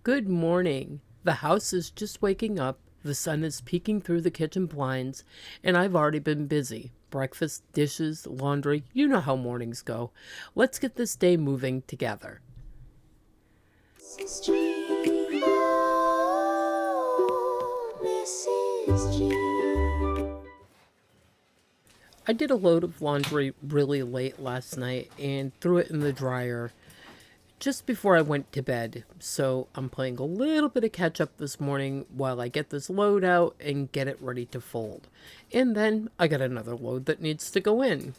Good morning. The house is just waking up, the sun is peeking through the kitchen blinds, and I've already been busy. Breakfast, dishes, laundry, you know how mornings go. Let's get this day moving together. Mrs. G. Oh, Mrs. G. I did a load of laundry really late last night and threw it in the dryer just before I went to bed. So I'm playing a little bit of catch up this morning while I get this load out and get it ready to fold. And then I got another load that needs to go in.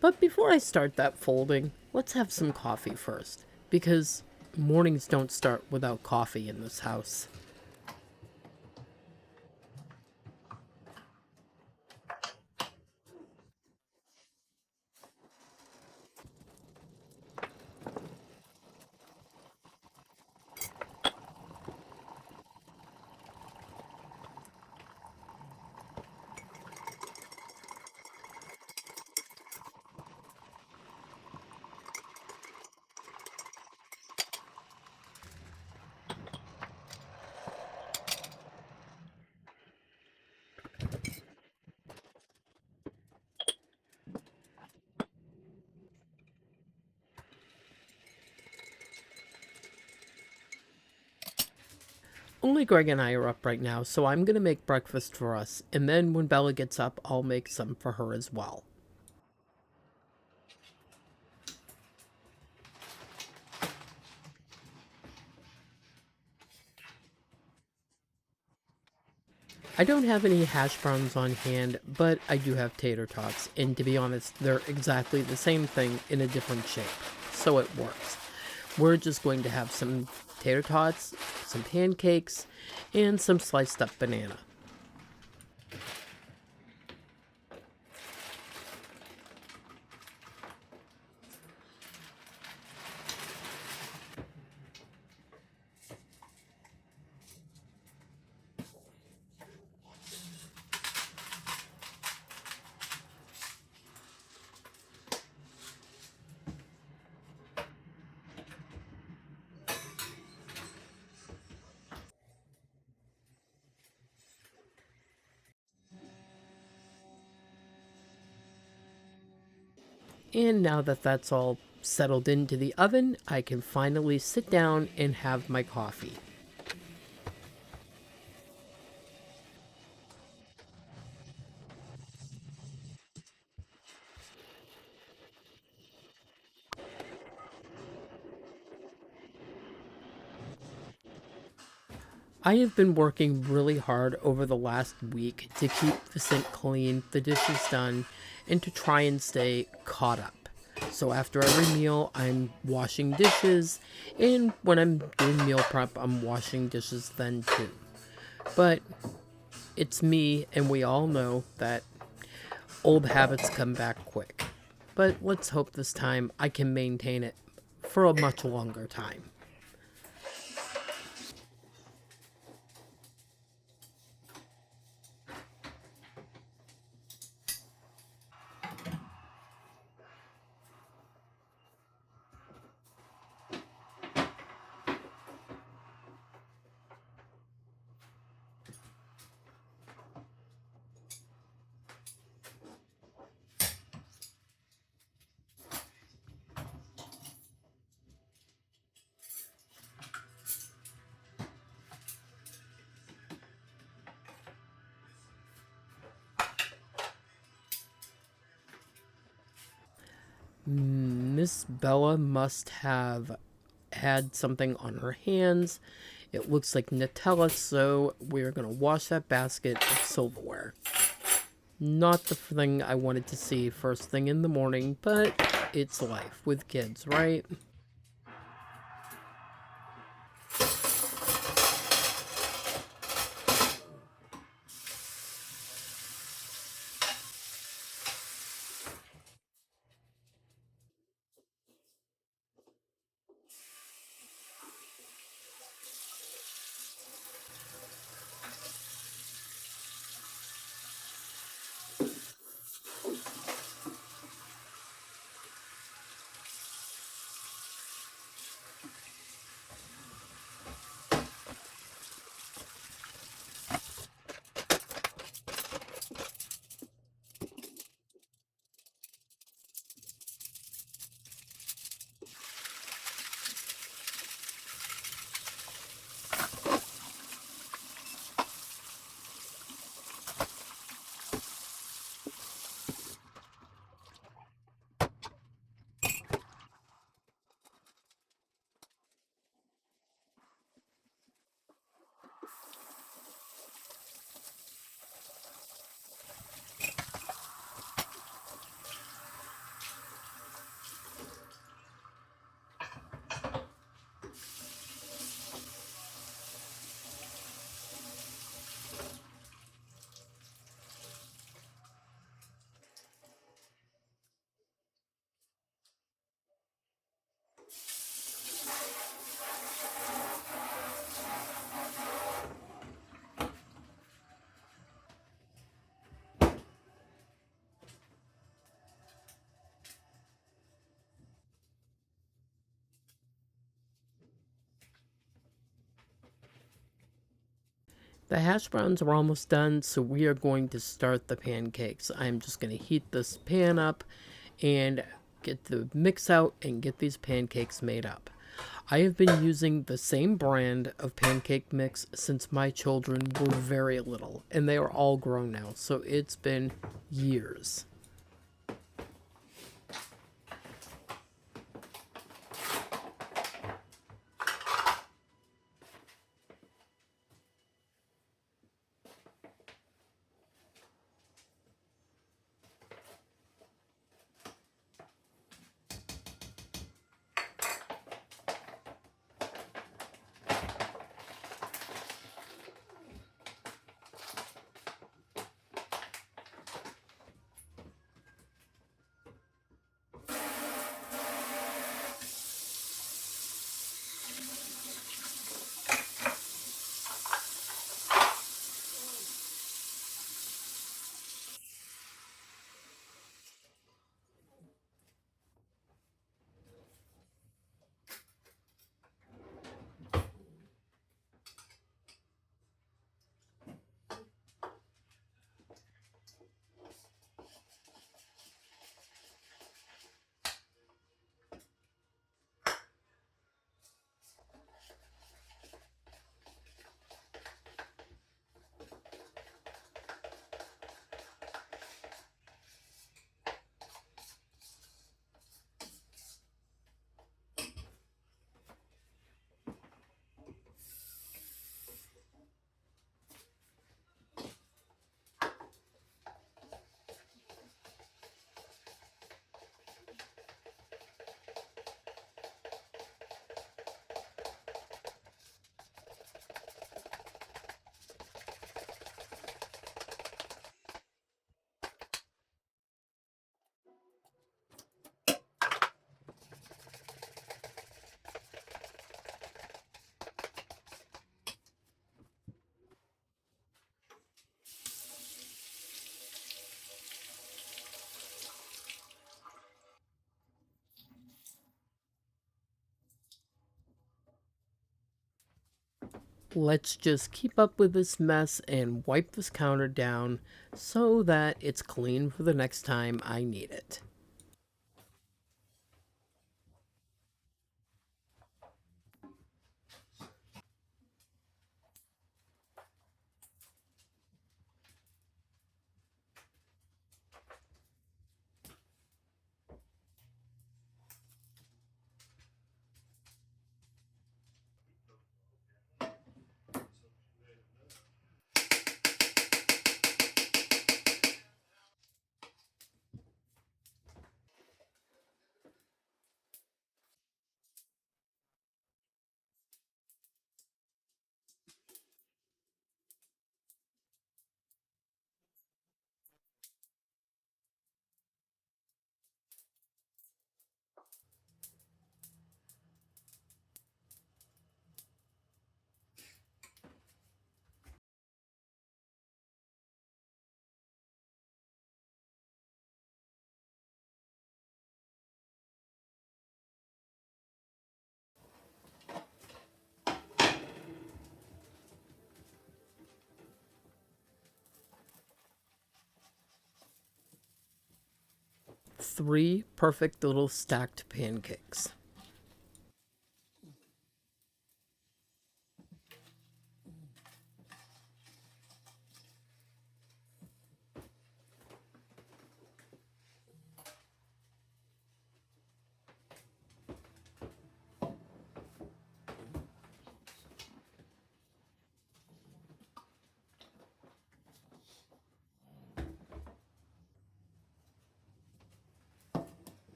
But before I start that folding, let's have some coffee first, because mornings don't start without coffee in this house. Only Greg and I are up right now, so I'm going to make breakfast for us, and then when Bella gets up, I'll make some for her as well. I don't have any hash browns on hand, but I do have tater tots, and to be honest, they're exactly the same thing in a different shape, so it works. We're just going to have some tater tots, some pancakes, and some sliced up banana. And now that that's all settled into the oven, I can finally sit down and have my coffee. I have been working really hard over the last week to keep the sink clean, the dishes done, and to try and stay caught up. So after every meal, I'm washing dishes, and when I'm doing meal prep, I'm washing dishes then too. But it's me, and we all know that old habits come back quick. But let's hope this time I can maintain it for a much longer time. Miss Bella must have had something on her hands. It looks like Nutella, so we're going to wash that basket of silverware. Not the thing I wanted to see first thing in the morning, but it's life with kids, right? The hash browns are almost done, so we are going to start the pancakes. I'm just going to heat this pan up and get the mix out and get these pancakes made up. I have been using the same brand of pancake mix since my children were very little, and they are all grown now, so it's been years. Let's just keep up with this mess and wipe this counter down so that it's clean for the next time I need it. Three perfect little stacked pancakes.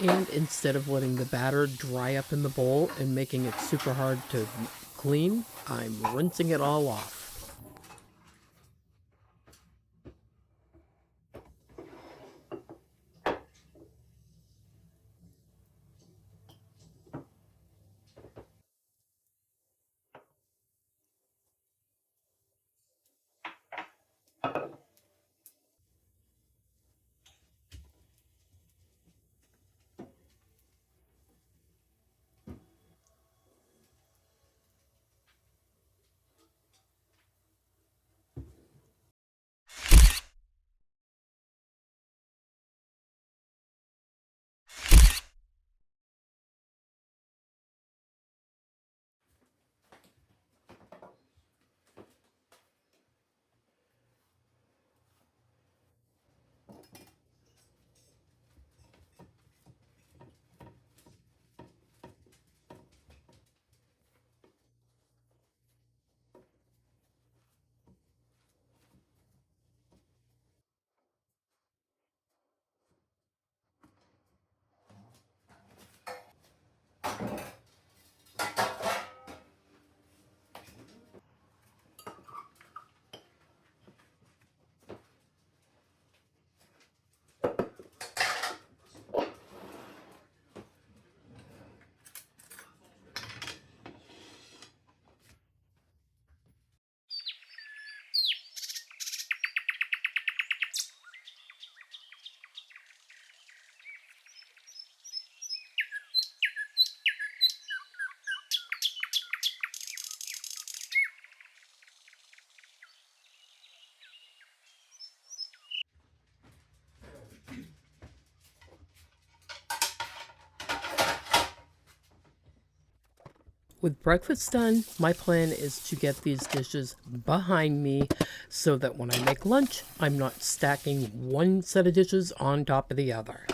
And instead of letting the batter dry up in the bowl and making it super hard to clean, I'm rinsing it all off. With breakfast done, my plan is to get these dishes behind me so that when I make lunch, I'm not stacking one set of dishes on top of the other.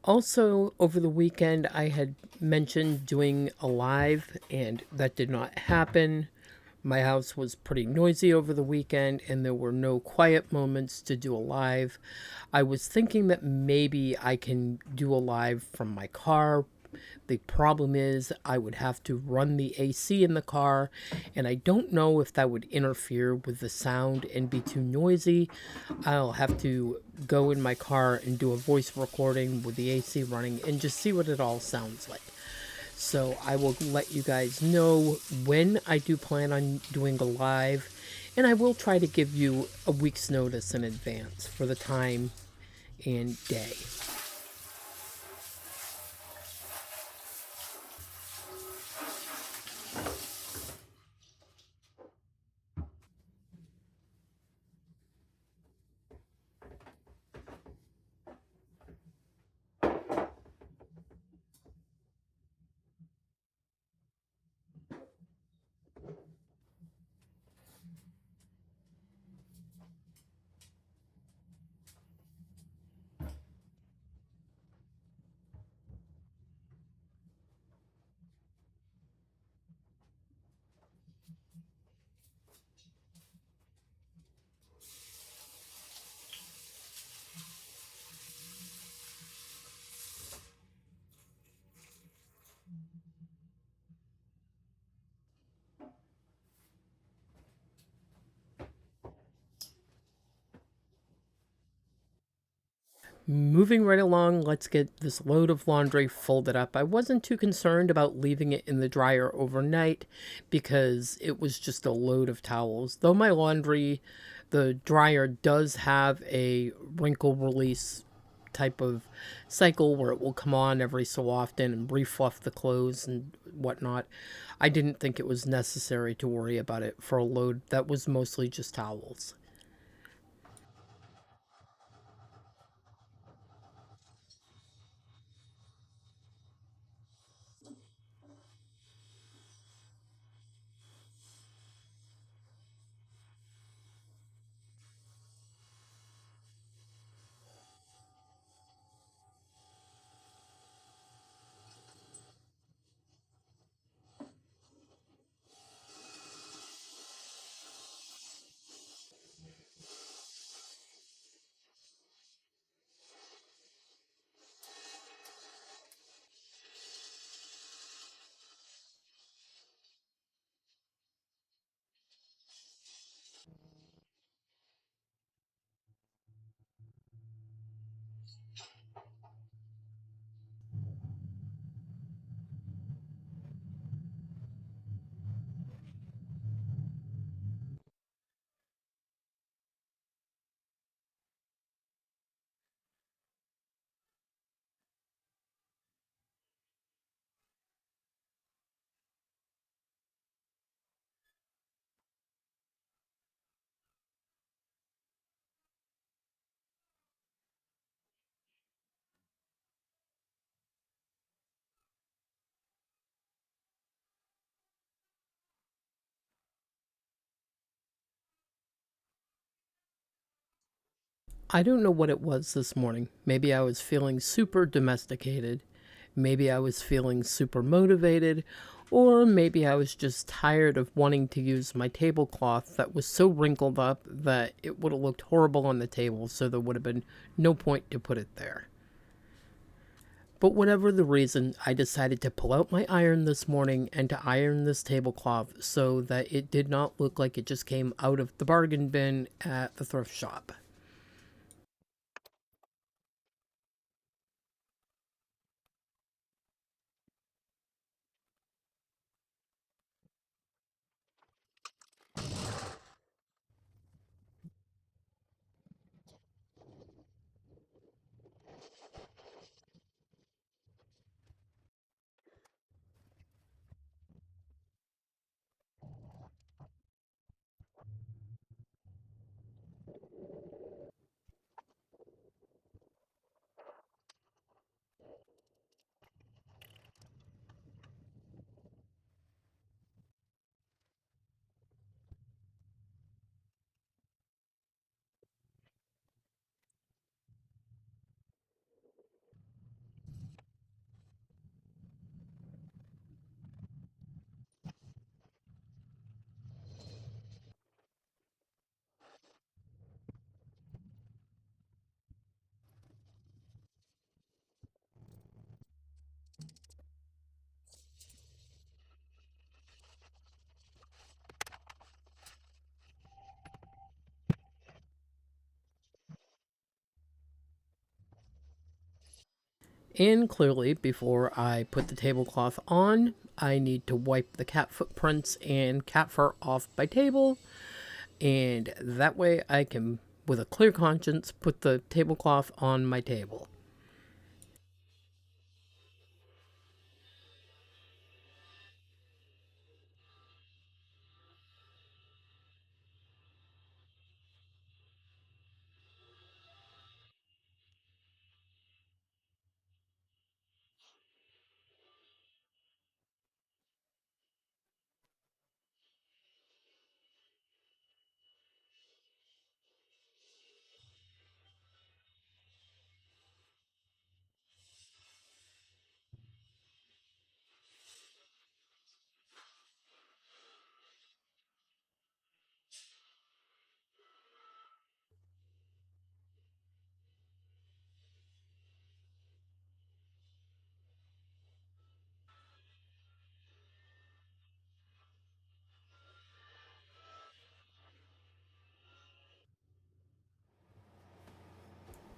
Also, over the weekend, I had mentioned doing a live, and that did not happen. My house was pretty noisy over the weekend, and there were no quiet moments to do a live. I was thinking that maybe I can do a live from my car. The problem is, I would have to run the AC in the car, and I don't know if that would interfere with the sound and be too noisy. I'll have to go in my car and do a voice recording with the AC running and just see what it all sounds like. So I will let you guys know when I do plan on doing a live, and I will try to give you a week's notice in advance for the time and day. Moving right along, let's get this load of laundry folded up. I wasn't too concerned about leaving it in the dryer overnight because it was just a load of towels. Though my laundry The dryer does have a wrinkle release type of cycle where it will come on every so often and refluff the clothes and whatnot. I didn't think it was necessary to worry about it for a load that was mostly just towels. I don't know what it was this morning. Maybe I was feeling super domesticated. Maybe I was feeling super motivated. Or maybe I was just tired of wanting to use my tablecloth that was so wrinkled up that it would have looked horrible on the table, so there would have been no point to put it there. But whatever the reason, I decided to pull out my iron this morning and to iron this tablecloth so that it did not look like it just came out of the bargain bin at the thrift shop. And clearly, before I put the tablecloth on, I need to wipe the cat footprints and cat fur off my table. And that way I can, with a clear conscience, put the tablecloth on my table.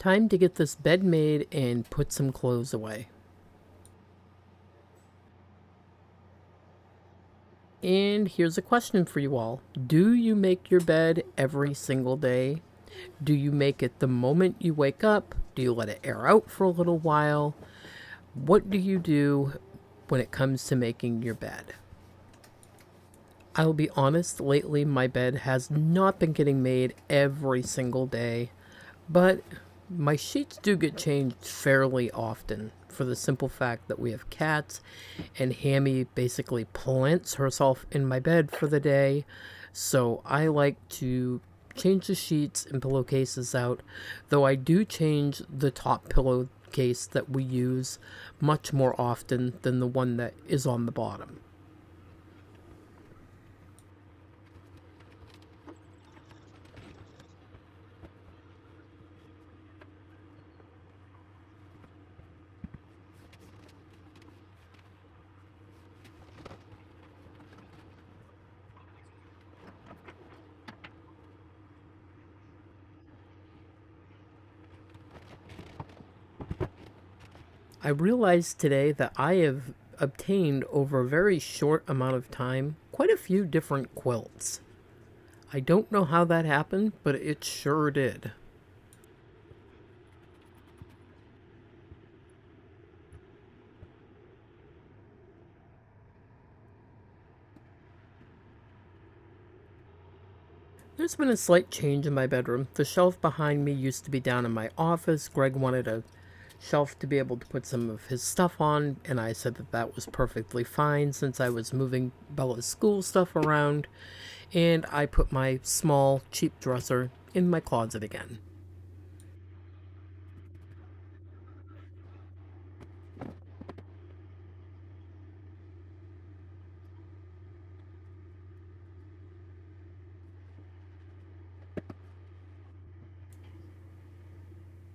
Time to get this bed made and put some clothes away. And here's a question for you all. Do you make your bed every single day? Do you make it the moment you wake up? Do you let it air out for a little while? What do you do when it comes to making your bed? I'll be honest, lately my bed has not been getting made every single day, but my sheets do get changed fairly often for the simple fact that we have cats and Hammy basically plants herself in my bed for the day. So I like to change the sheets and pillowcases out, though I do change the top pillowcase that we use much more often than the one that is on the bottom. I realized today that I have obtained over a very short amount of time quite a few different quilts. I don't know how that happened, but it sure did. There's been a slight change in my bedroom. The shelf behind me used to be down in my office. Greg wanted a shelf to be able to put some of his stuff on, and I said that that was perfectly fine since I was moving Bella's school stuff around, and I put my small, cheap dresser in my closet again.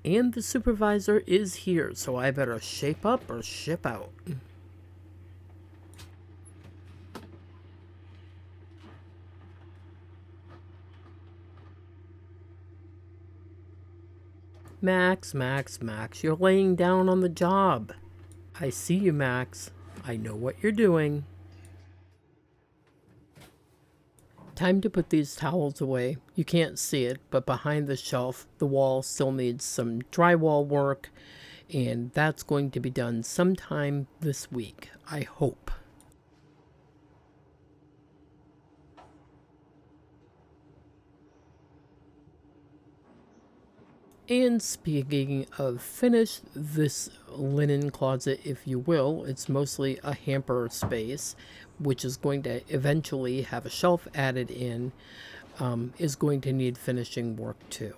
And the supervisor is here, so I better shape up or ship out. Max, you're laying down on the job. I see you, Max. I know what you're doing. Time to put these towels away. You can't see it, but behind the shelf, the wall still needs some drywall work, and that's going to be done sometime this week, I hope. And speaking of finish, this linen closet, if you will, it's mostly a hamper space, which is going to eventually have a shelf added in, is going to need finishing work too.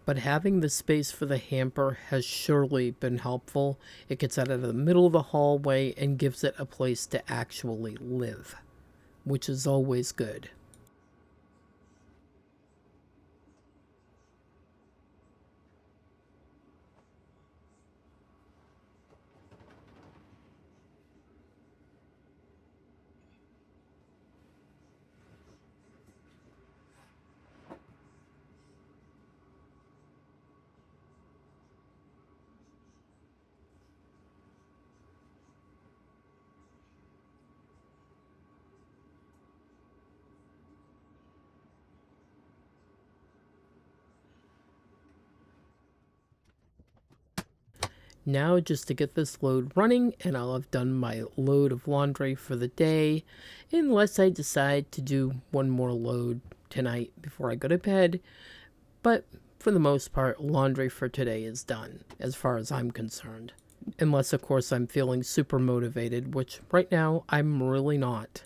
But having the space for the hamper has surely been helpful. It gets out of the middle of the hallway and gives it a place to actually live, which is always good. Now just to get this load running and I'll have done my load of laundry for the day, unless I decide to do one more load tonight before I go to bed. But for the most part, laundry for today is done, as far as I'm concerned. Unless, of course, I'm feeling super motivated, which right now I'm really not.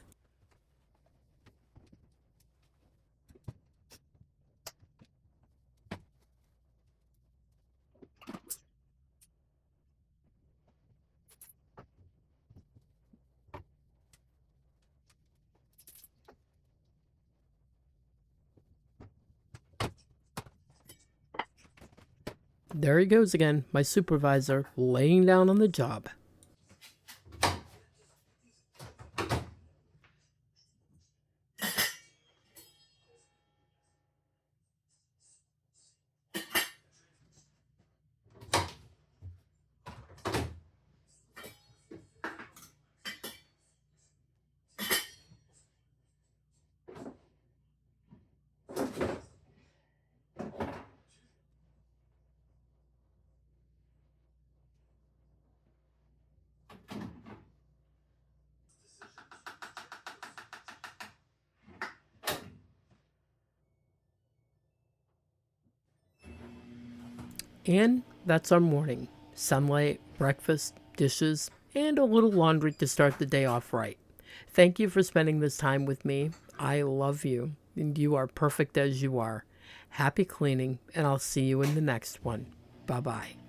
There he goes again, my supervisor, laying down on the job. And that's our morning. Sunlight, breakfast, dishes, and a little laundry to start the day off right. Thank you for spending this time with me. I love you, and you are perfect as you are. Happy cleaning, and I'll see you in the next one. Bye bye.